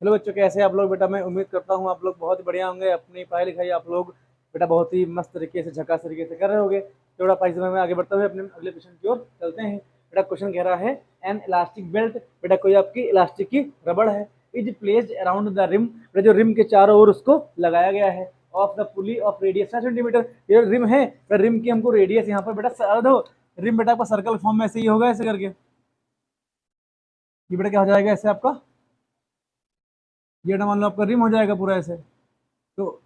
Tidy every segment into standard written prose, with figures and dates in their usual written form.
Hello बच्चों, कैसे आप लोग? बेटा मैं उम्मीद करता हूँ आप लोग बहुत बढ़िया होंगे। अपनी पढ़ाई लिखाई आप लोग बेटा बहुत ही मस्त तरीके से, झकास तरीके से कर रहे होंगे। तो बेटा पढ़ाई समय में आगे बढ़ते हुए अपने अगले क्वेश्चन की ओर चलते हैं। बेटा क्वेश्चन कह रहा है, एन इलास्टिक बेल्ट, बेटा कोई आपकी इलास्टिक की रबड़ है, is placed around the rim, बेटा जो रिम के चारों ओर उसको लगाया गया है, of the pulley of radius 5 centimetre. ये रिम है, रिम की हमको रेडियस यहाँ पर बेटा दो। रिम बेटा आपका सर्कल फॉर्म में ऐसे ही होगा, ऐसे करके ये बेटा क्या हो जाएगा ऐसे आपका, ये बेटा मान लो आपका रिम हो जाएगा पूरा ऐसे। तो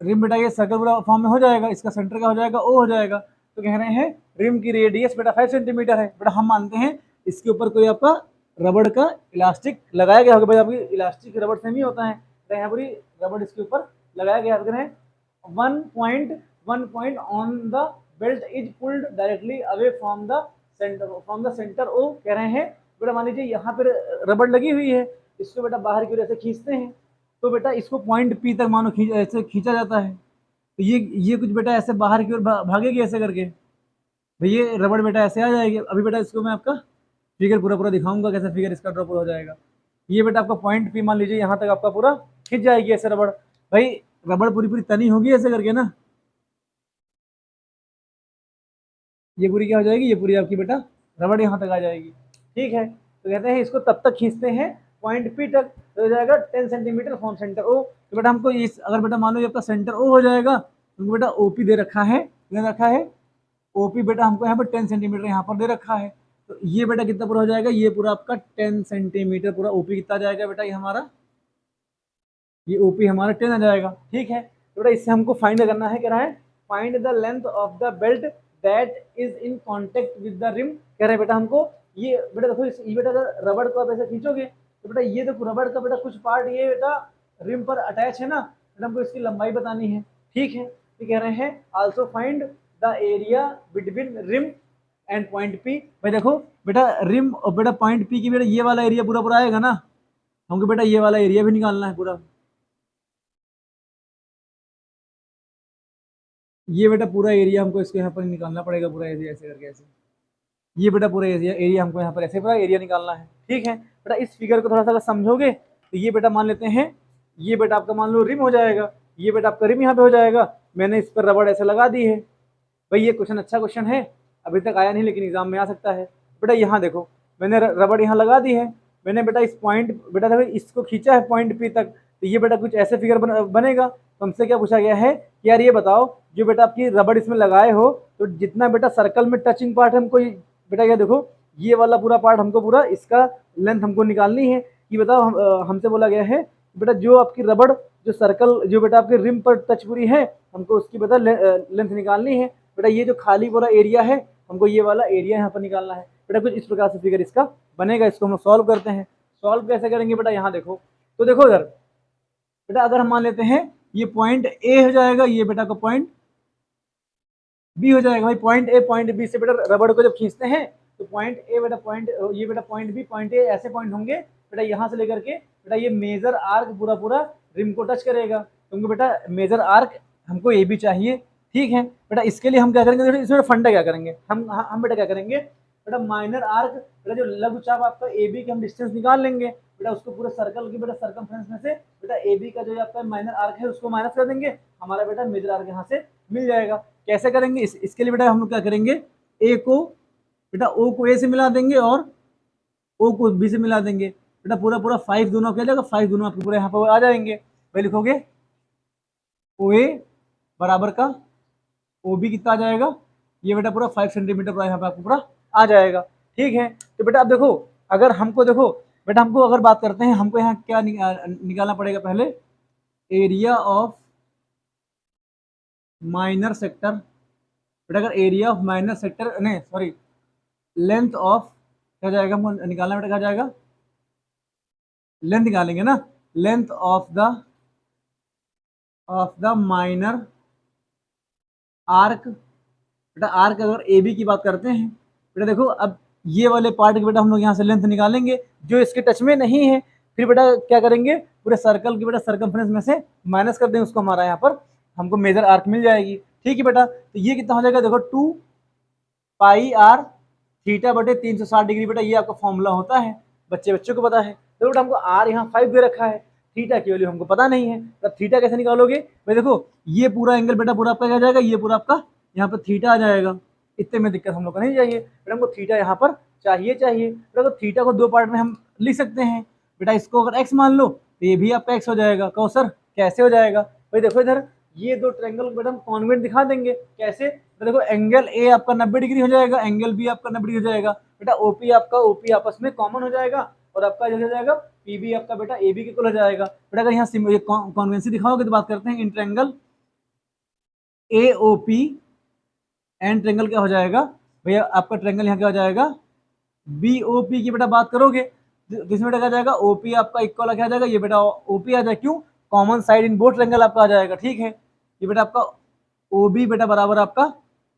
रिम बेटा ये सर्कल पूरा फॉर्म में हो जाएगा, इसका सेंटर का हो जाएगा ओ हो जाएगा। तो कह रहे हैं रिम की रेडियस बेटा 5 सेंटीमीटर है। बेटा हम मानते हैं इसके ऊपर कोई आपका रबड़ का इलास्टिक लगाया गया होगा। भाई आपकी इलास्टिक रबड़ सेम ही होता है, तो यहाँ पूरी रबड़ इसके ऊपर लगाया गया है। One point on the belt is pulled directly away from the centre O. कह रहे हैं बेटा मान लीजिए यहाँ पर रबड़ लगी हुई है, इसको बेटा बाहर की ओर ऐसे खींचते हैं, तो बेटा इसको पॉइंट पी तक मानो ऐसे खींचा जाता है। तो ये कुछ बेटा ऐसे बाहर की ओर भागेगी ऐसे करके, तो ये रबड़ बेटा ऐसे आ जाएगी। अभी बेटा इसको मैं आपका फिगर पूरा पूरा दिखाऊंगा कैसे फिगर इसका ड्रॉ पूरा हो जाएगा। ये बेटा आपका पॉइंट पी मान लीजिए यहाँ तक आपका पूरा खींच जाएगी ऐसे रबड़। भाई रबड़ पूरी पूरी तनी होगी ऐसे करके ना, ये पूरी क्या हो जाएगी, ये पूरी आपकी बेटा रबड़ यहाँ तक आ जाएगी। ठीक है, तो कहते हैं इसको तब तक खींचते हैं पॉइंट पी तक, तो हो जाएगा 10 सेंटीमीटर फ्रॉम सेंटर ओ। तो बेटा हमको इस, अगर बेटा मान लो ये आपका सेंटर ओ हो जाएगा, तो बेटा ओपी दे रखा है ओपी बेटा हमको यहाँ पर 10 सेंटीमीटर यहाँ पर दे रखा है। तो ये बेटा कितना पूरा हो जाएगा, ये पूरा आपका 10 सेंटीमीटर पूरा ओपी कितना जाएगा बेटा, ये हमारा ये ओपी हमारा 10 आ जाएगा। ठीक है, तो बेटा इससे हमको फाइंड करना है, कह रहा है find the length of the belt that is in contact with the rim. कह रहे हैं बेटा हमको ये बेटा देखो ये बेटा अगर रबड़ को आप ऐसे खींचोगे, तो बेटा ये देखो रबड़ का बेटा कुछ पार्ट ये बेटा रिम पर अटैच है ना, बेटा हमको इसकी लंबाई बतानी है। ठीक है, तो कह रहे हैं also find the area between rim and point P. भाई देखो बेटा रिम और बेटा पॉइंट पी की बेटा ये वाला एरिया पूरा पूरा आएगा ना, हमको बेटा ये वाला एरिया भी निकालना है पूरा। ये बेटा पूरा एरिया हमको इसको यहाँ पर निकालना पड़ेगा पूरा ऐसे ऐसे करके ऐसे। ये बेटा पूरा एरिया एरिया हमको यहाँ पर ऐसे पूरा एरिया निकालना है। ठीक है बेटा, इस फिगर को थोड़ा सा अगर समझोगे तो ये बेटा मान लेते हैं, ये बेटा आपका मान लो रिम हो जाएगा, ये बेटा आपका रिम यहाँ पे हो जाएगा। मैंने इस पर रबड़ ऐसे लगा दी है। भाई ये क्वेश्चन अच्छा क्वेश्चन है, अभी तक आया नहीं लेकिन एग्जाम में आ सकता है। बेटा यहाँ देखो मैंने रबड़ यहाँ लगा दी है, मैंने बेटा इस पॉइंट बेटा देखो इसको खींचा है पॉइंट पी तक, तो ये बेटा कुछ ऐसे फिगर बनेगा। तो हमसे क्या पूछा गया है कि यार ये बताओ जो बेटा आपकी रबड़ इसमें लगाए हो, तो जितना बेटा सर्कल में टचिंग पार्ट है हमको बेटा ये देखो ये वाला पूरा पार्ट हमको पूरा इसका लेंथ हमको निकालनी है। कि बताओ हमसे बोला गया है बेटा जो आपकी रबड़ जो सर्कल जो बेटा आपके रिम पर टच पूरी है, हमको उसकी बेटा लेंथ निकालनी है। बेटा ये जो खाली पूरा एरिया है हमको ये वाला एरिया यहाँ पर निकालना है। बेटा कुछ इस प्रकार से फिगर इसका बनेगा, इसको हम सॉल्व करते हैं। सॉल्व कैसे करेंगे बेटा, यहाँ देखो तो देखो इधर बेटा अगर हम मान लेते हैं ये पॉइंट ए हो जाएगा, ये बेटा का पॉइंट बी हो जाएगा। भाई पॉइंट ए पॉइंट बी से बेटा रबड़ को जब खींचते हैं तो पॉइंट ए बेटा पॉइंट ये बेटा पॉइंट बी पॉइंट ए ऐसे पॉइंट होंगे बेटा, यहाँ से लेकर के बेटा ये मेजर आर्क पूरा पूरा रिम को टच करेगा, क्योंकि बेटा मेजर आर्क हमको ए बी चाहिए। ठीक है बेटा, इसके लिए हम क्या करेंगे, इसमें फंडा क्या करेंगे हम बेटा क्या करेंगे बेटा माइनर आर्क बेटा जो लघु चाप आपका ए बी के हम डिस्टेंस निकाल लेंगे बेटा, उसको पूरे सर्कल की बेटा सर्कमफ्रेंस में से बेटा ए बी का जो आपका माइनर आर्क है उसको माइनस कर देंगे, हमारा बेटा मेजर आर्क यहाँ से मिल जाएगा। कैसे करेंगे इसके लिए बेटा हम लोग क्या करेंगे, ए को बेटा ओ को ए से मिला देंगे और ओ को बी से मिला देंगे। बेटा पूरा पूरा 5 दोनों क्या जाएगा, 5 दोनों आपके पूरे यहाँ पर आ जाएंगे। भाई लिखोगे ओ ए बराबर का ओ बी कितना आ जाएगा, ये बेटा पूरा 5 सेंटीमीटर पूरा यहाँ पे आपको पूरा आ जाएगा। ठीक है, तो बेटा अब देखो अगर हमको देखो बेटा हमको अगर बात करते हैं हमको यहाँ क्या निकालना पड़ेगा पहले, एरिया ऑफ माइनर सेक्टर। बेटा अगर एरिया ऑफ माइनर सेक्टर नहीं सॉरी लेंथ ऑफ क्या जाएगा हमको निकालना बेटा, क्या जाएगा लेंथ निकालेंगे ना, length of the minor arc. बेटा आर्क अगर ए बी की बात करते हैं बेटा देखो अब ये वाले पार्ट के बेटा हम लोग यहाँ से लेंथ निकालेंगे जो इसके टच में नहीं है, फिर बेटा क्या करेंगे पूरे सर्कल की बेटा सर्कमफ्रेंस में से माइनस कर देंगे, उसको हमारा यहाँ पर हमको मेजर आर्क मिल जाएगी। ठीक है बेटा, तो ये कितना हो जाएगा देखो 2 पाई आर थीटा बटे 360 डिग्री। बेटा ये आपका फॉर्मूला होता है, बच्चे को पता है। तो बेटा हमको आर यहाँ 5 दे रखा है, थीटा की वैल्यू हमको पता नहीं है, तो थीटा कैसे निकालोगे भाई? देखो ये पूरा एंगल बेटा पूरा आपका क्या जाएगा, ये पूरा आपका यहाँ पर थीटा आ जाएगा। इतने में दिक्कत हम लोग को नहीं चाहिए बेटा, हमको थीटा यहाँ पर चाहिए बेटा। तो थीटा को 2 पार्ट में हम लिख सकते हैं बेटा। इसको अगर एक्स मान लो तो ये भी आपका एक्स हो जाएगा। कहो सर कैसे हो जाएगा भाई? देखो इधर ये 2 ट्रायंगल बेटा हम कॉन्वेंट दिखा देंगे। कैसे? तो देखो एंगल ए आपका 90 डिग्री हो जाएगा, एंगल बी आपका 90 डिग्री हो जाएगा बेटा। ओपी आपका ओपी आपस में कॉमन हो जाएगा और आपका जो हो जाएगा पीबी आपका बेटा एबी के इक्वल हो जाएगा बेटा। अगर यहाँ कॉन्वेंसी दिखाओगे तो बात करते हैं in triangle AOP and triangle क्या हो जाएगा भैया? आपका ट्रायंगल यहाँ क्या हो जाएगा? बीओपी की बेटा बात करोगे तो इसमें बेटा क्या जाएगा? ओपी आपका इक्वल क्या आ जाएगा? ये बेटा ओपी आ जाएगा। क्यों? Common side in both triangle आपका आ जाएगा। ठीक है, ये बेटा आपका ओबी बेटा बराबर आपका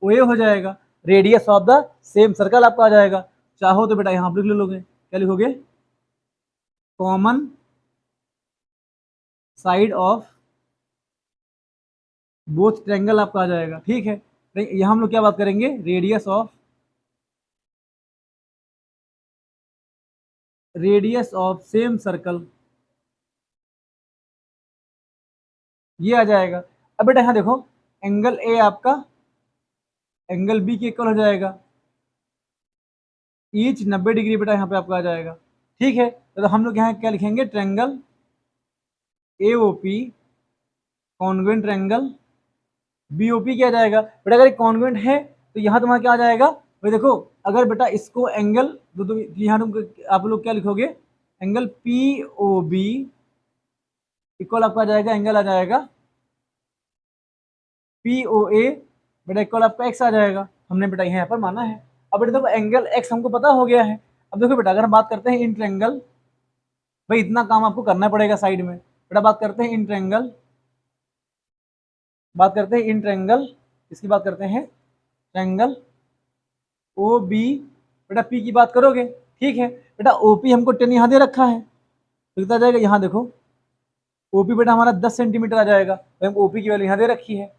ओए हो जाएगा। Radius of the same circle आपका आ जाएगा। चाहो तो बेटा यहाँ पर लिख लोगे, क्या लिखोगे? Common side of both triangle आपका आ जाएगा। ठीक है, यहाँ हम लोग क्या बात करेंगे? रेडियस ऑफ सेम सर्कल, ये आ जाएगा। अब बेटा यहाँ देखो एंगल ए आपका एंगल बी के इक्वल हो जाएगा, ईच 90 डिग्री बेटा यहाँ पे आपका आ जाएगा। ठीक है, तो हम लोग यहाँ क्या लिखेंगे? Triangle AOP convent triangle BOP क्या जाएगा बेटा? अगर कॉन्वेंट है तो यहाँ तुम्हारा क्या आ जाएगा भाई? देखो अगर बेटा इसको एंगल तो यहाँ तुम आप लोग क्या लिखोगे? Angle P O B equal आपका आ जाएगा, एंगल आ जाएगा पी ओ ए बेटा इक्वल आपका एक्स आ जाएगा। हमने बेटा यहाँ पर माना है। अब बेटा देखो एंगल एक्स हमको पता हो गया है। अब देखो बेटा अगर हम बात करते हैं इन ट्रायंगल, भाई इतना काम आपको करना पड़ेगा साइड में बेटा। बात करते हैं इन ट्रायंगल, इसकी बात करते हैं ट्रायंगल ओ बी बेटा पी की बात करोगे। ठीक है बेटा, ओपी हमको 10 यहाँ दे रखा है तो कितना जाएगा? यहाँ देखो ओपी बेटा हमारा 10 सेंटीमीटर आ जाएगा, तो हम ओपी की वैल्यू यहाँ दे रखी है।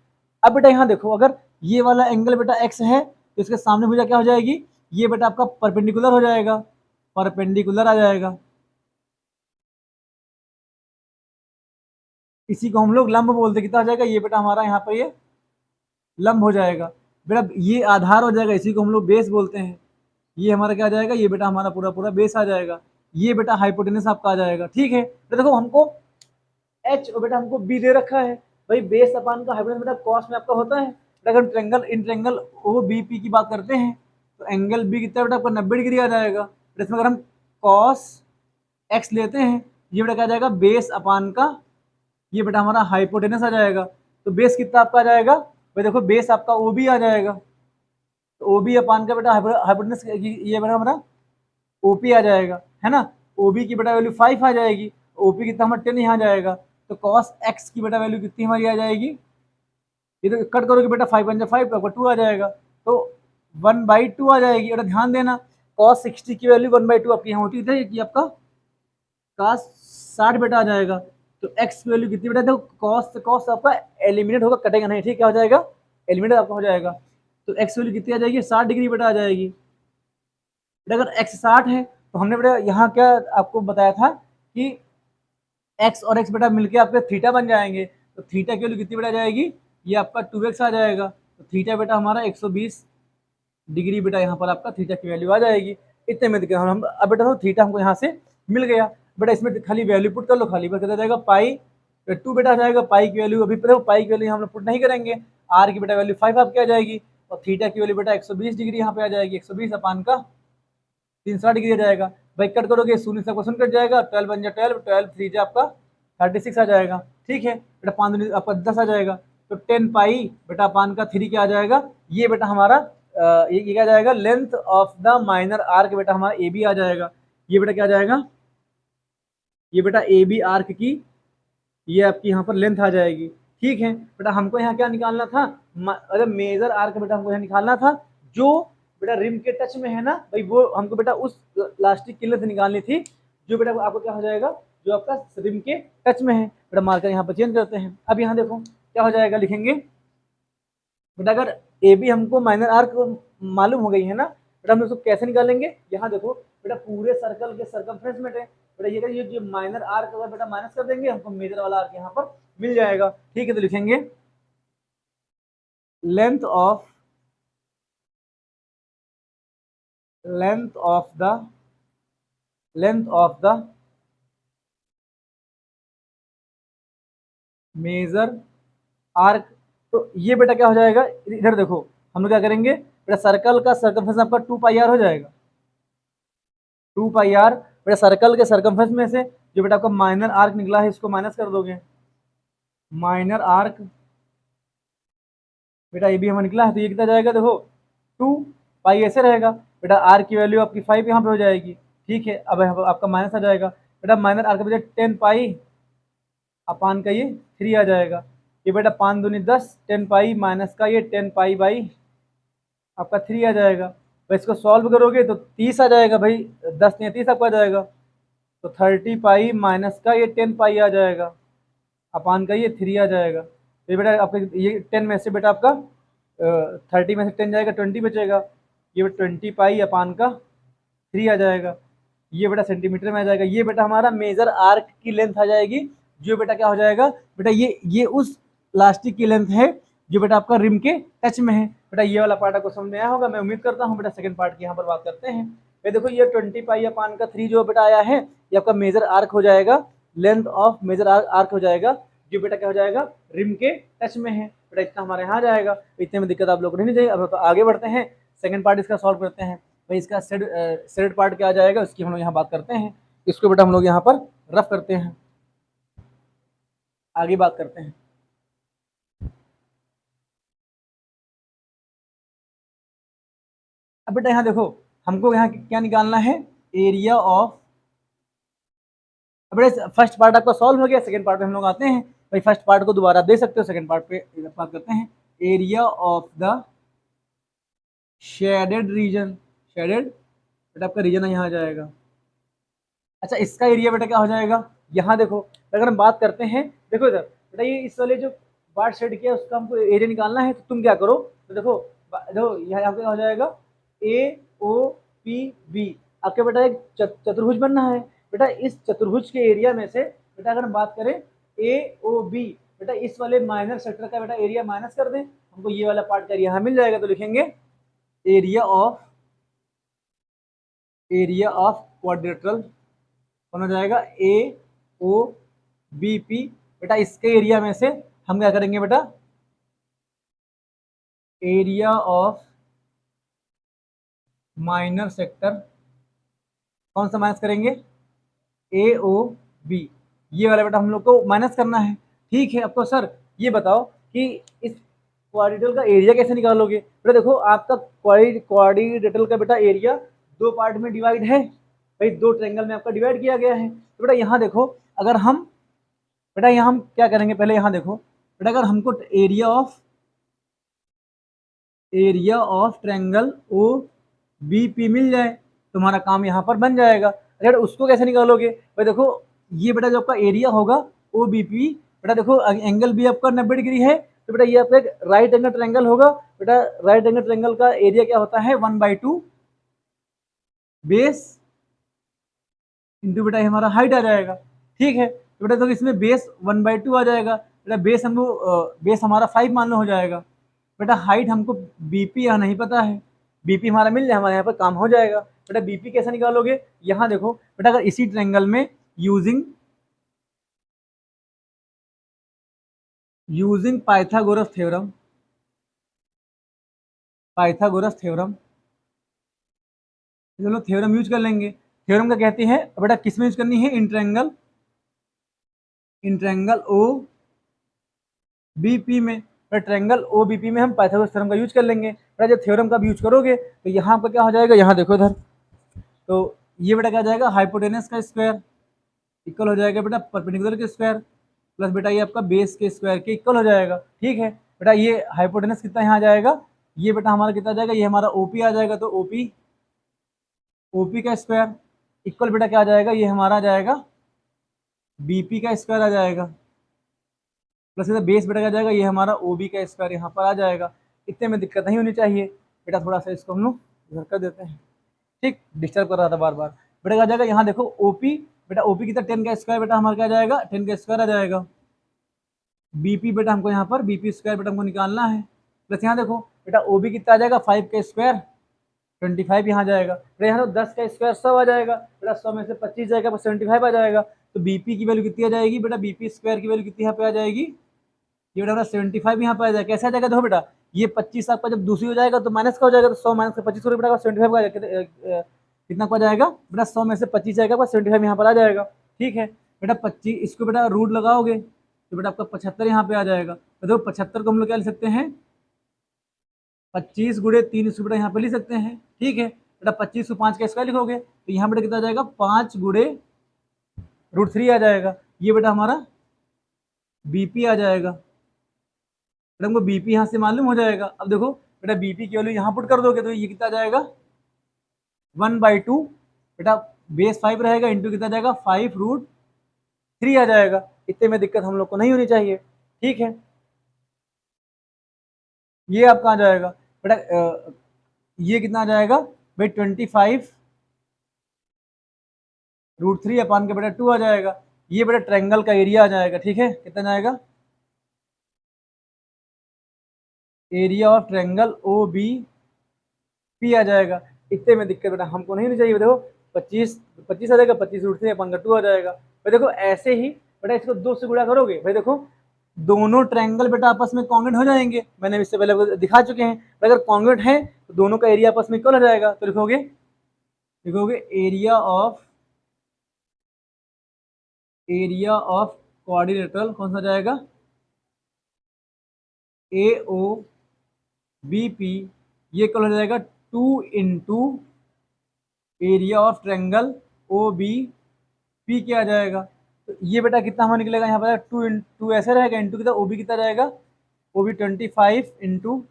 अब बेटा यहाँ देखो अगर ये वाला एंगल बेटा एक्स है तो इसके सामने भुजा क्या हो जाएगी? ये बेटा आपका परपेंडिकुलर हो जाएगा, परपेंडिकुलर आ जाएगा। इसी को हम लोग लंब बोलते। कितना आ जाएगा? ये बेटा हमारा यहाँ पर ये लंब हो जाएगा बेटा। ये आधार हो जाएगा, इसी को हम लोग बेस बोलते हैं। ये हमारा क्या आ जाएगा? ये बेटा हमारा पूरा पूरा बेस आ जाएगा। ये बेटा हाइपोटेनस आपका आ जाएगा। ठीक है, तो देखो हमको एच और बेटा हमको बी दे रखा है भाई। बेस अपान का हाइपोटेनस बेटा कॉस में आपका होता है बेटा। अगर triangle in triangle O B P की बात करते हैं तो एंगल बी कितना बेटा आपका 90 डिग्री आ जाएगा। इसमें अगर हम कॉस एक्स लेते हैं, ये बेटा क्या आ जाएगा? बेस अपान का ये बेटा हमारा हाइपोटेनस आ जाएगा। तो बेस कितना आपका आ जाएगा भाई? देखो बेस आपका ओ बी आ जाएगा, तो ओ बी अपान का बेटा हाइपोटेनस ये बेटा हमारा ओपी आ जाएगा, है ना। ओबी की बेटा वैल्यू 5 आ जाएगी, ओपी कितना हमारा 10 यहाँ जाएगा। तो कॉस एक्स की बेटा वैल्यू कितनी हमारी आ जाएगी? ये तो कट करोगे बेटा 5 पंजा 5 तो आपका 2 आ जाएगा, तो 1/2 आ जाएगी। बेटा ध्यान देना कॉस 60 की वैल्यू 1/2 आपकी यहाँ होती है कि आपका कॉस 60 बेटा आ जाएगा। तो एक्स की वैल्यू कितनी बेटा? देखो कॉस से कॉस आपका एलिमिनेट होगा, कटेगा नहीं। ठीक, क्या हो जाएगा? एलिमिनेट आपका हो जाएगा। तो एक्स वैल्यू कितनी आ जाएगी? 60 डिग्री बेटा आ जाएगी बेटा। अगर एक्स 60 है तो हमने बेटा यहाँ क्या आपको बताया था कि एक्स और एक्स बेटा मिलके आपके थीटा बन जाएंगे। तो थीटा की वैल्यू कितनी बेटा जाएगी? ये आपका 2x आ जाएगा। तो थीटा बेटा हमारा 120 डिग्री बेटा यहाँ पर आपका थीटा की वैल्यू आ जाएगी। इतने में देखिए हम अब बेटा तो थीटा हमको यहाँ से मिल गया बेटा। इसमें खाली वैल्यू पुट कर लो, खाली बस कितना जाएगा? पाई 2 बेटा आ जाएगा। पाई की वैल्यू अभी पता पाई की वैल्यू हम लोग पुट नहीं करेंगे। आर की बेटा वैल्यू 5 आपकी आ जाएगी और थीटा की वैल्यू बेटा 120 डिग्री यहाँ पे आ जाएगी। 120 अपान का 360 डिग्री आ जाएगा भाई। कट करोगे शून्य से क्वेश्चन कट जाएगा। 12 बन जाए 12, 12 3 जा आपका 36 आ जाएगा। ठीक है बेटा, 5 आपका 10 आ जाएगा। तो 10 पाई बेटा अपान का 3 क्या आ जाएगा? ये बेटा हमारा ये क्या जाएगा? Length of the minor arc बेटा हमारा ए बी आ जाएगा। ये बेटा क्या आ जाएगा? ये बेटा ए बी आर्क की ये आपकी यहाँ पर लेंथ आ जाएगी। ठीक है बेटा, हमको यहाँ क्या निकालना था? अरे मेजर आर्क बेटा हमको यहाँ निकालना था जो बेटा रिम के टच में है ना भाई, वो हमको बेटा उस प्लास्टिक की लेंथ निकालनी थी जो बेटा आपको क्या हो जाएगा? जो आपका रिम के टच में है बेटा। मार्कर यहाँ पर चेंज करते हैं। अब यहाँ देखो क्या हो जाएगा, लिखेंगे बेटा अगर ए बी हमको माइनर आर्क मालूम हो गई है ना बेटा, हम उसको कैसे निकालेंगे? यहाँ देखो बेटा पूरे सर्कल के सर्कमफ्रेंस में बेटा ये जो माइनर आर्क अगर बेटा माइनस कर देंगे हमको मेजर वाला आर्क यहाँ पर मिल जाएगा। ठीक है, तो लिखेंगे length of length of the major arc. तो ये बेटा क्या हो जाएगा, इधर देखो हम लोग क्या करेंगे बेटा, सर्कल का सर्कमफेरेंस आपका 2 पाई आर हो जाएगा। 2 पाई आर बेटा सर्कल के सर्कमफेरेंस में से जो बेटा आपका माइनर आर्क निकला है इसको माइनस कर दोगे। माइनर आर्क बेटा ये भी हमें निकला है तो ये कितना जाएगा, देखो 2 पाई ऐसे रहेगा बेटा, आर की वैल्यू आपकी 5 यहाँ पे हो जाएगी। ठीक है, अब आपका माइनस आ जाएगा बेटा, माइनर आर का बजाय 10 पाई अपान का ये 3 आ जाएगा। ये बेटा 5 दूनी 10, 10 पाई माइनस का ये 10 पाई बाई आपका 3 आ जाएगा। भाई इसको सॉल्व करोगे तो 30 आ जाएगा भाई, 10 नहीं 30 आपका आ जाएगा। तो 30 पाई माइनस का ये 10 पाई आ जाएगा अपान का ये 3 आ जाएगा। तो ये बेटा आपका ये 10 में से बेटा आपका 30 में से 10 जाएगा, 20 बचेगा। ये 20 पाई अपान का 3 आ जाएगा। ये बेटा सेंटीमीटर में आ जाएगा। ये बेटा हमारा मेजर आर्क की लेंथ आ जाएगी, जो बेटा क्या हो जाएगा बेटा, ये उस प्लास्टिक की लेंथ है जो बेटा आपका रिम के टच में है। बेटा ये वाला पार्ट आपको समझ में आया होगा, मैं उम्मीद करता हूँ। बेटा सेकंड पार्ट की यहाँ पर बात करते हैं। ये देखो ये 20 पाई अपान का 3 जो बेटा आया है ये आपका मेजर आर्क हो जाएगा, लेंथ ऑफ मेजर आर्क हो जाएगा, जो बेटा क्या हो जाएगा रिम के टच में है। बेटा इतना हमारे यहाँ आ जाएगा, इतने में दिक्कत आप लोग को नहीं चाहिए। अब तो आगे बढ़ते हैं, सेकंड पार्ट इसका सॉल्व करते हैं। भाई इसका सेड पार्ट क्या आ जाएगा उसकी हम लोग यहाँ बात करते हैं। इसको बेटा हम लोग यहाँ पर रफ करते हैं, आगे बात करते हैं। अब बेटा यहाँ देखो हमको यहाँ क्या निकालना है, एरिया ऑफ। अब बेटा फर्स्ट पार्ट आपका सॉल्व हो गया, सेकंड पार्ट में हम लोग आते हैं। भाई फर्स्ट पार्ट को दोबारा दे सकते हो, सेकंड पार्ट पे बात करते हैं। Area of the shaded region, shaded बेटा आपका रीजन यहाँ आ जाएगा। अच्छा इसका एरिया बेटा क्या हो जाएगा, यहाँ देखो अगर हम बात करते हैं, देखो इधर बेटा ये इस वाले जो पार्ट शेड किया उसका हमको एरिया निकालना है। तो तुम क्या करो, तो देखो देखो यहाँ क्या हो जाएगा, ए ओ पी बी। आपके बेटा एक चतुर्भुज बनना है बेटा, इस चतुर्भुज के एरिया में से बेटा अगर हम बात करें ए ओ बी, बेटा इस वाले माइनर सेक्टर का बेटा एरिया माइनस कर दें, हमको ये वाला पार्ट का एरिया यहाँ मिल जाएगा। तो लिखेंगे एरिया ऑफ क्वाड्रिलेटरल होना जाएगा ए ओ बी पी। बेटा इसके एरिया में से हम क्या करेंगे बेटा, एरिया ऑफ माइनर सेक्टर कौन सा माइनस करेंगे, ए ओ बी। ये वाला बेटा हम लोग को माइनस करना है। ठीक है, आपको सर ये बताओ कि इस क्वाड्रिलेटरल का एरिया कैसे निकालोगे। बेटा देखो आपका क्वाड्रिलेटरल का बेटा एरिया 2 पार्ट में डिवाइड है, भाई 2 ट्रायंगल में आपका डिवाइड किया गया है। तो बेटा यहाँ देखो अगर हम बेटा यहाँ हम क्या करेंगे, पहले यहाँ देखो बेटा अगर हमको area of triangle O B P मिल जाए तुम्हारा काम यहाँ पर बन जाएगा। अगर उसको कैसे निकालोगे, भाई देखो ये बेटा जो आपका एरिया होगा ओ बी पी, बेटा देखो एंगल भी आपका 90 डिग्री है, तो बेटा ये आपका एक राइट एंगल ट्रायंगल होगा। बेटा राइट एंगल ट्रायंगल का एरिया क्या होता है, 1/2 बेस इंटू बेटा हमारा हाइट आ जाएगा। ठीक है, तो बेटा तो इसमें बेस 1/2 आ जाएगा। बेटा बेस हमको बेस हमारा 5 मान लो हो जाएगा। बेटा हाइट हमको बीपी यहाँ नहीं पता है, बीपी हमारा मिल जाए हमारे यहाँ पर काम हो जाएगा। बेटा बीपी कैसे निकालोगे, यहाँ देखो बेटा अगर इसी ट्रायंगल में यूजिंग पाइथागोरस थ्योरम चलो थ्योरम यूज कर लेंगे। थ्योरम का कहती है बेटा किस में यूज करनी है, इन ट्रायंगल ओ बीपी में। ट्रायंगल ओ बीपी में हम पाइथागोरस थ्योरम का यूज कर लेंगे। बेटा जब थ्योरम का भी यूज करोगे तो यहाँ पर क्या हो जाएगा, यहाँ देखो इधर, तो ये बेटा क्या हो जाएगा, हाइपोटेनस का स्क्वायर इक्वल हो जाएगा बेटा परपेंडिकुलर के स्क्वायर प्लस बेटा ये आपका बेस के स्क्वायर के इक्वल हो जाएगा। ठीक है बेटा ये हाइपोटेनस कितना यहाँ आ जाएगा, ये बेटा हमारा कितना आ जाएगा, ये हमारा ओपी आ जाएगा। तो ओपी का स्क्वायर इक्वल बेटा क्या आ जाएगा, ये हमारा आ जाएगा बीपी का स्क्वायर आ जाएगा प्लस बेस बेटा क्या आ जाएगा, ये हमारा ओबी का स्क्वायर यहाँ पर आ जाएगा। इतने में दिक्कत नहीं होनी चाहिए बेटा, थोड़ा सा इसको हम लोग इधर कर देते हैं। ठीक, डिस्टर्ब कर रहा था बार बार। बेटा क्या आ जाएगा, यहाँ देखो ओपी बेटा ओपी कितना 10 का स्क्वायर बेटा हमारा क्या आ जाएगा 10 का स्क्वायर आ जाएगा। बीपी बेटा हमको यहाँ पर बीपी स्क्वायर बेटा हमको निकालना है। प्लस यहाँ देखो बेटा ओबी कितना आ जाएगा 5 का स्क्वायर 25 यहाँ जाएगा। बेटा यहाँ तो 10 का स्क्वायर 100 आ जाएगा बेटा 100 में से 25 जाएगा 75 आ जाएगा। तो बीपी की वैल्यू कितनी आ जाएगी बेटा बीपी स्क्वायर की वैल्यू कितनी यहाँ पे आ जाएगी ये बेटा 75 यहाँ पे आ जाएगा। कैसे आ जाएगा देखो बेटा ये 25 आपका जब दूसरी हो जाएगा तो माइनस का हो जाएगा तो 100 माइनस का 25 बेटा 75 का कितना का जाएगा बेटा 100 में से 25 जाएगा 75 यहाँ पर आ जाएगा। ठीक है बेटा 25 इसको बेटा रूट लगाओगे तो बेटा आपका 75 यहाँ पे आ जाएगा। तो देखो 75 को हम लोग क्या लिख सकते हैं 25 गुणे 3 इसको बेटा यहाँ पे लिख सकते हैं। ठीक है बेटा 25 को 5 का स्क्वायर लिखोगे तो यहाँ बेटा कितना आ जाएगा 5 गुणे √3 आ जाएगा। ये बेटा हमारा बीपी आ जाएगा। बेटा हमको बीपी यहाँ से मालूम हो जाएगा। अब देखो बेटा बीपी की वैल्यू यहाँ पुट कर दोगे तो ये कितना आ जाएगा 1/2 बेटा बेस 5 रहेगा इंटू कितना जाएगा 5√3 आ जाएगा। इतने में दिक्कत हम लोग को नहीं होनी चाहिए। ठीक है ये आपका आ जाएगा बेटा ये कितना आ जाएगा भाई 25√3 अपान के बेटा 2 आ जाएगा। ये बेटा ट्रायंगल का एरिया आ जाएगा। ठीक है कितना जाएगा area of triangle O B P आ जाएगा। इतने में दिक्कत बेटा हमको नहीं होनी चाहिए। देखो 25 आ जाएगा 25√3 अपान का 2 आ जाएगा। भाई देखो ऐसे ही बेटा इसको 2 से गुणा करोगे भाई देखो दोनों ट्रायंगल बेटा आपस में कॉन्ग्रुएंट हो जाएंगे। मैंने इससे पहले आपको दिखा चुके हैं। अगर कॉन्ग्रुएंट है तो दोनों का एरिया आपस में इक्वल हो जाएगा। तो लिखोगे एरिया ऑफ क्वाड्रिलेटरल कौन सा जाएगा ए ओ बी पी ये इक्वल हो जाएगा 2 into area of triangle O B P क्या आ जाएगा। तो ये बेटा कितना हमारा निकलेगा यहाँ पर 2 इंटू ऐसे रहेगा इंटू कितना ओ बी कितना जाएगा ओ बी 25 इंटू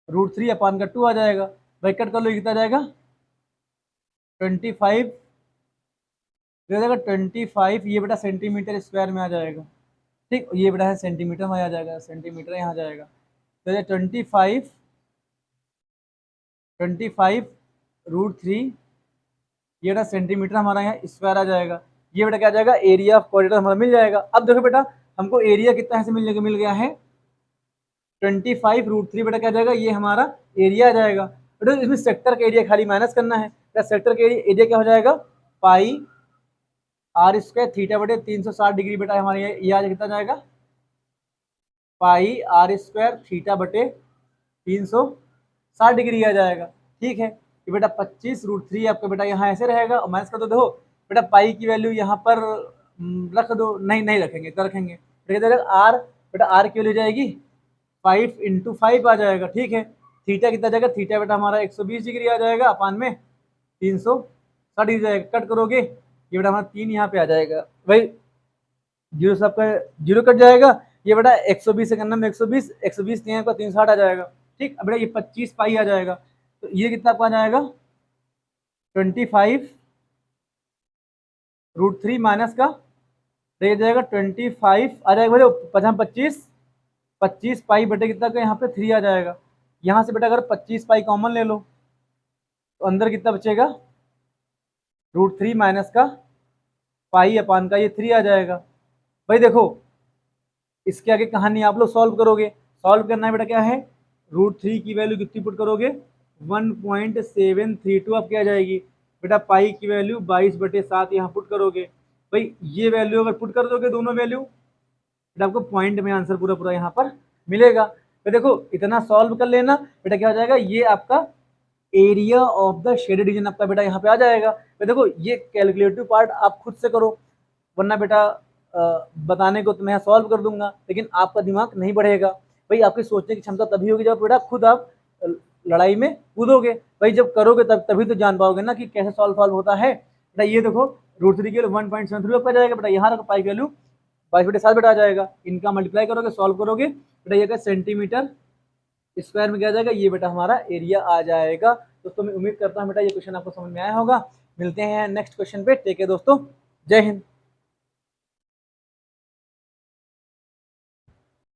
√3 अपान का 2 आ जाएगा। भाई कट कर लो कितना जाएगा 25 जाएगा 25 ये बेटा सेंटीमीटर स्क्वायर में आ जाएगा। ठीक ये बेटा है सेंटीमीटर में आ जाएगा सेंटीमीटर यहाँ जाएगा। तो 25√3 ये बेटा सेंटीमीटर हमारा यहाँ स्क्वायर आ जाएगा। ये बेटा क्या आ जाएगा एरिया ऑफ क्वाड्रेटर हमारा मिल जाएगा। अब देखो बेटा हमको एरिया कितना है से मिल गया है 25√3 बेटा क्या जाएगा ये हमारा एरिया आ जाएगा। बेटा इसमें सेक्टर का एरिया खाली माइनस करना है। सेक्टर का एरिया क्या हो जाएगा पाई आर स्क्वायर थीटा बटे 360 डिग्री बेटा हमारे ये आज कितना जाएगा पाई आर स्क्वायर थीटा बटे 360 डिग्री आ जाएगा। ठीक है कि बेटा 25√3 आपका बेटा यहाँ ऐसे रहेगा और माइनस कर दो। देखो बेटा पाई की वैल्यू यहाँ पर रख दो नहीं रखेंगे तो रखेंगे आर बेटा आर की वैल्यू जाएगी 5 इंटू 5 आ जाएगा। ठीक है थीटा कितना जाएगा थीटा बेटा हमारा 120 डिग्री आ जाएगा अपान में 360 डिग्री जाएगा। कट करोगे ये बेटा हमारा 3 यहाँ पे आ जाएगा। भाई जीरो से आपका जीरो कट जाएगा। ये बेटा 120 से करना में 120 3 का 360 आ जाएगा। ठीक अब बेटा ये 25 पाई आ जाएगा। तो ये कितना आपका आ जाएगा 25√3 माइनस का ये जाएगा 25 आ जाएगा भाई 25 पाई बटे कितना का यहाँ पे 3 आ जाएगा। यहाँ से बेटा अगर 25 पाई कॉमन ले लो तो अंदर कितना बचेगा √3 माइनस का पाई अपान का ये 3 आ जाएगा। भाई देखो इसके आगे कहानी आप लोग सॉल्व करोगे। सॉल्व करना है बेटा क्या है √3 की वैल्यू कितनी पुट करोगे 1.732 आप क्या आ जाएगी बेटा पाई की वैल्यू 22/7 यहाँ पुट करोगे। भाई ये वैल्यू अगर पुट कर दोगे दोनों वैल्यू बेटा आपको पॉइंट में आंसर पूरा यहाँ पर मिलेगा। तो देखो इतना सॉल्व कर लेना बेटा क्या हो जाएगा ये आपका area of the shaded region आपका बेटा यहाँ पे आ जाएगा। तो देखो ये कैलकुलेटिव पार्ट आप खुद से करो वरना बेटा बताने को तो मैं सॉल्व कर दूंगा लेकिन आपका दिमाग नहीं बढ़ेगा। भाई आपकी सोचने की क्षमता तभी होगी जब बेटा खुद आप लड़ाई में कूदोगे। भाई जब करोगे तभी तो जान पाओगे ना कि कैसे सॉल्व होता है। बेटा ये देखो √3 के लिए 1.73 पर जाएगा बेटा यहाँ रखो पाई वैल्यू 22/7 बेटा आ जाएगा। इनका मल्टीप्लाई करोगे सॉल्व करोगे बेटा ये सेंटीमीटर स्क्वायर में क्या जाएगा ये बेटा हमारा एरिया आ जाएगा। दोस्तों मैं उम्मीद करता हूँ बेटा ये क्वेश्चन आपको समझ में आया होगा। मिलते हैं नेक्स्ट क्वेश्चन पे। टेक केयर दोस्तों जय हिंद।